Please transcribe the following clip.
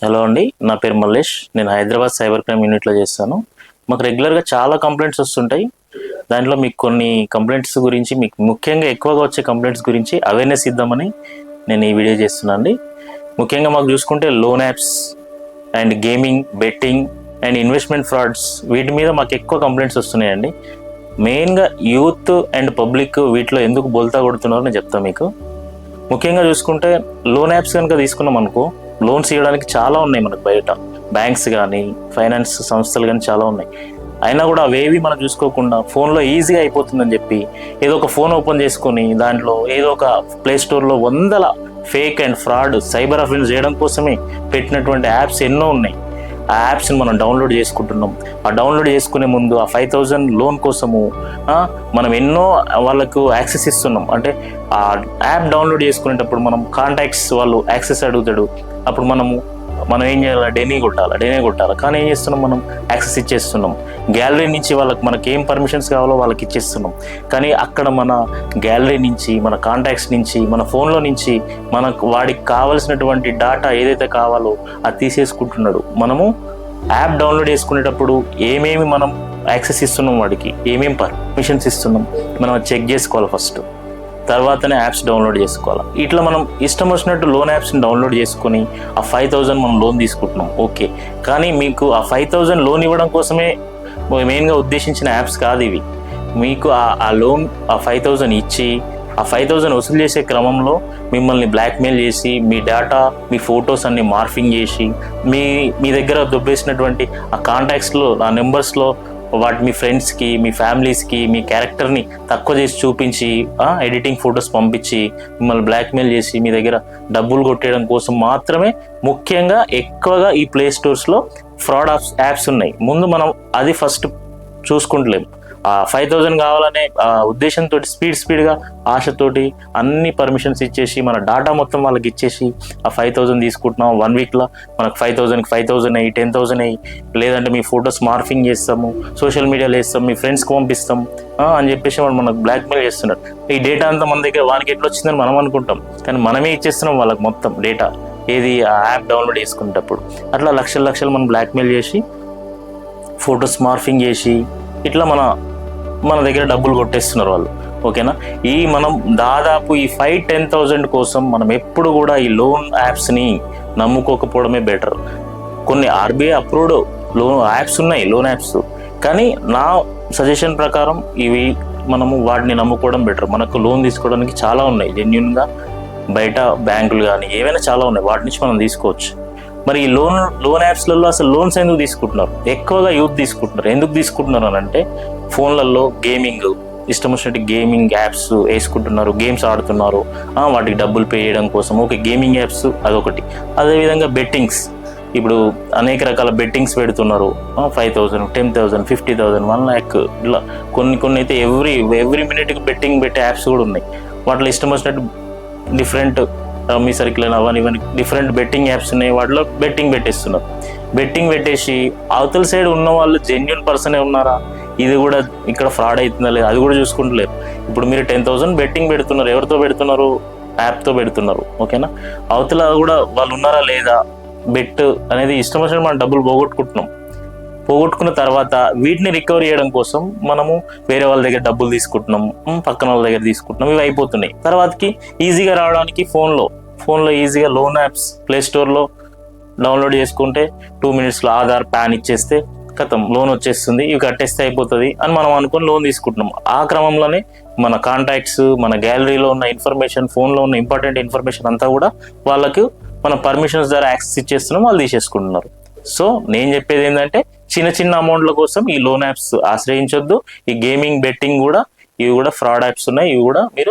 Hello అండి, నా పేరు మల్లేష్. నేను హైదరాబాద్ సైబర్ క్రైమ్ యూనిట్లో చేస్తాను. మాకు రెగ్యులర్గా చాలా కంప్లైంట్స్ వస్తుంటాయి. దాంట్లో మీకు కొన్ని కంప్లైంట్స్ గురించి, మీకు ముఖ్యంగా ఎక్కువగా వచ్చే కంప్లైంట్స్ గురించి అవేర్నెస్ ఇద్దామని నేను ఈ వీడియో చేస్తున్నాను అండి. ముఖ్యంగా మాకు చూసుకుంటే loan apps and gaming, betting and investment frauds, వీటి మీద మాకు ఎక్కువ కంప్లైంట్స్ వస్తున్నాయండి. మెయిన్గా యూత్ అండ్ పబ్లిక్ వీటిలో ఎందుకు బోల్తా కొడుతున్నారో నేను చెప్తాను మీకు. ముఖ్యంగా చూసుకుంటే లోన్ యాప్స్ కనుక తీసుకున్నాం అనుకో, లోన్స్ ఇవ్వడానికి చాలా ఉన్నాయి మనకు బయట. బ్యాంక్స్ కానీ, ఫైనాన్స్ సంస్థలు కానీ చాలా ఉన్నాయి. అయినా కూడా అవేవి మనం చూసుకోకుండా ఫోన్లో ఈజీగా అయిపోతుందని చెప్పి ఏదో ఒక ఫోన్ ఓపెన్ చేసుకొని దాంట్లో ఏదో ఒక ప్లే స్టోర్లో వందల fake and fraud cyber offence చేయడం కోసమే పెట్టినటువంటి యాప్స్ ఎన్నో ఉన్నాయి. ఆ యాప్స్ని మనం డౌన్లోడ్ చేసుకుంటున్నాం. ఆ డౌన్లోడ్ చేసుకునే ముందు ఆ 5,000 లోన్ కోసము మనం ఎన్నో వాళ్ళకు యాక్సెస్ ఇస్తున్నాం. అంటే ఆ యాప్ డౌన్లోడ్ చేసుకునేటప్పుడు మనం కాంటాక్ట్స్ వాళ్ళు యాక్సెస్ అడుగుతాడు. అప్పుడు మనం ఏం చేయాలి, డెనీ కొట్టాలి. కానీ ఏం చేస్తున్నాం, మనం యాక్సెస్ ఇచ్చేస్తున్నాం. గ్యాలరీ నుంచి మనకి ఏం పర్మిషన్స్ కావాలో వాళ్ళకి ఇచ్చేస్తున్నాం. కానీ అక్కడ మన గ్యాలరీ నుంచి, మన కాంటాక్ట్స్ నుంచి, మన ఫోన్లో నుంచి వాడికి కావాల్సినటువంటి డాటా ఏదైతే కావాలో అది తీసేసుకుంటున్నాడు. మనము యాప్ డౌన్లోడ్ చేసుకునేటప్పుడు ఏమేమి మనం యాక్సెస్ ఇస్తున్నాం, వాడికి ఏమేమి పర్మిషన్స్ ఇస్తున్నాం మనం చెక్ చేసుకోవాలి ఫస్ట్. తర్వాతనే యాప్స్ డౌన్లోడ్ చేసుకోవాలి. ఇట్లా మనం ఇష్టం వచ్చినట్టు లోన్ యాప్స్ని డౌన్లోడ్ చేసుకొని ఆ 5,000 మనం లోన్ తీసుకుంటున్నాం, ఓకే. కానీ మీకు ఆ 5,000 లోన్ ఇవ్వడం కోసమే మెయిన్గా ఉద్దేశించిన యాప్స్ కాదు ఇవి. మీకు ఆ లోన్ ఆ 5,000 ఇచ్చి ఆ 5,000 వసూలు చేసే క్రమంలో మిమ్మల్ని బ్లాక్మెయిల్ చేసి, మీ డేటా, మీ ఫొటోస్ అన్ని మార్ఫింగ్ చేసి, మీ దగ్గర దొబ్బేసినటువంటి ఆ కాంటాక్ట్స్లో, ఆ నెంబర్స్లో మీ ఫ్రెండ్స్కి, మీ ఫ్యామిలీస్కి మీ క్యారెక్టర్ని తక్కువ చేసి చూపించి, ఎడిటింగ్ ఫొటోస్ పంపించి మిమ్మల్ని బ్లాక్మెయిల్ చేసి మీ దగ్గర డబ్బులు కొట్టేయడం కోసం మాత్రమే ముఖ్యంగా ఎక్కువగా ఈ ప్లే స్టోర్స్లో ఫ్రాడ్ యాప్స్ ఉన్నాయి. ముందు మనం అది ఫస్ట్ చూసుకుంటలేము. ఆ 5,000 కావాలనే ఉద్దేశంతో స్పీడ్గా ఆశతోటి అన్ని పర్మిషన్స్ ఇచ్చేసి మన డాటా మొత్తం వాళ్ళకి ఇచ్చేసి ఆ 5,000 తీసుకుంటున్నాం. 1 వీక్లో మనకు 5,000 అయ్యి 10,000 అయ్యి, లేదంటే మీ ఫొటోస్ మార్ఫింగ్ చేస్తాము, సోషల్ మీడియాలో వేస్తాం, మీ ఫ్రెండ్స్కి పంపిస్తాం అని చెప్పేసి వాళ్ళు మనకు బ్లాక్మెయిల్ చేస్తున్నారు. ఈ డేటా అంతా మన దగ్గర వానికి ఎట్లా వచ్చిందని మనం అనుకుంటాం, కానీ మనమే ఇచ్చేస్తున్నాం వాళ్ళకి మొత్తం డేటా, ఏది ఆ యాప్ డౌన్లోడ్ చేసుకునేటప్పుడు. అట్లా లక్షలు మనం బ్లాక్మెయిల్ చేసి, ఫొటోస్ మార్ఫింగ్ చేసి, ఇట్లా మన దగ్గర డబ్బులు కొట్టేస్తున్నారు వాళ్ళు, ఓకేనా. మనం దాదాపు ఈ 5-10,000 కోసం మనం ఎప్పుడు కూడా ఈ లోన్ యాప్స్ని నమ్ముకోకపోవడమే బెటర్. కొన్ని ఆర్బీఐ అప్రూవ్డ్ లోన్ యాప్స్ ఉన్నాయి, లోన్ యాప్స్. కానీ నా సజెషన్ ప్రకారం మనము వాటిని నమ్ముకోవడం బెటర్. మనకు లోన్ తీసుకోవడానికి చాలా ఉన్నాయి జెన్యూన్గా, బయట బ్యాంకులు కానీ ఏవైనా చాలా ఉన్నాయి, వాటి నుంచి మనం తీసుకోవచ్చు. మరి ఈ లోన్ యాప్స్లలో అసలు లోన్స్ ఎందుకు తీసుకుంటున్నారు? ఎక్కువగా యూత్ తీసుకుంటున్నారు. ఎందుకు తీసుకుంటున్నారు అని అంటే, ఫోన్లలో గేమింగ్, ఇష్టం వచ్చినట్టు గేమింగ్ యాప్స్ వేసుకుంటున్నారు, గేమ్స్ ఆడుతున్నారు, వాటికి డబ్బులు పే చేయడం కోసం. ఓకే, గేమింగ్ యాప్స్ అదొకటి. అదేవిధంగా బెట్టింగ్స్, ఇప్పుడు అనేక రకాల బెట్టింగ్స్ పెడుతున్నారు. 5,000, 10,000, 50,000, 1 lakh, ఇలా కొన్ని అయితే ఎవ్రీ మినిట్కి బెట్టింగ్ పెట్టే యాప్స్ కూడా ఉన్నాయి. వాటిలో ఇష్టం వచ్చినట్టు డిఫరెంట్ మీ సర్కిల్ అవన్నీ డిఫరెంట్ బెట్టింగ్ యాప్స్ ఉన్నాయి. వాటిలో బెట్టింగ్ పెట్టేస్తున్నారు. బెట్టింగ్ పెట్టేసి అవతల సైడ్ ఉన్న వాళ్ళు జెన్యూన్ పర్సనే ఉన్నారా, ఇది కూడా ఇక్కడ ఫ్రాడ్ అవుతుందా లేదా, అది కూడా చూసుకుంటలేరు. ఇప్పుడు మీరు 10,000 బెట్టింగ్ పెడుతున్నారు, ఎవరితో పెడుతున్నారు? యాప్తో పెడుతున్నారు, ఓకేనా. అవతల కూడా వాళ్ళు ఉన్నారా లేదా, బెట్ అనేది ఇష్టం వచ్చినట్టు మనం డబ్బులు పోగొట్టుకున్న తర్వాత వీటిని రికవర్ చేయడం కోసం మనము వేరే వాళ్ళ దగ్గర డబ్బులు తీసుకుంటున్నాం, పక్కన వాళ్ళ దగ్గర తీసుకుంటున్నాం, ఇవి అయిపోతున్నాయి. తర్వాతకి ఈజీగా రావడానికి ఫోన్లో ఈజీగా లోన్ యాప్స్ ప్లే స్టోర్లో డౌన్లోడ్ చేసుకుంటే 2 minutesలో ఆధార్, పాన్ ఇచ్చేస్తే ఖతం, లోన్ వచ్చేస్తుంది, ఇవి కట్టేస్తే అయిపోతుంది అని మనం అనుకుని లోన్ తీసుకుంటున్నాం. ఆ క్రమంలోనే మన కాంటాక్ట్స్, మన గ్యాలరీలో ఉన్న ఇన్ఫర్మేషన్, ఫోన్లో ఉన్న ఇంపార్టెంట్ ఇన్ఫర్మేషన్ అంతా కూడా వాళ్ళకు మన పర్మిషన్స్ ద్వారా యాక్సెస్ ఇచ్చేస్తున్నాం, వాళ్ళు తీసేసుకుంటున్నారు. సో నేను చెప్పేది ఏంటంటే, చిన్న అమౌంట్ల కోసం ఈ లోన్ యాప్స్ ఆశ్రయించొద్దు. ఈ గేమింగ్, బెట్టింగ్ కూడా, ఇవి కూడా ఫ్రాడ్ యాప్స్ ఉన్నాయి, ఇవి కూడా మీరు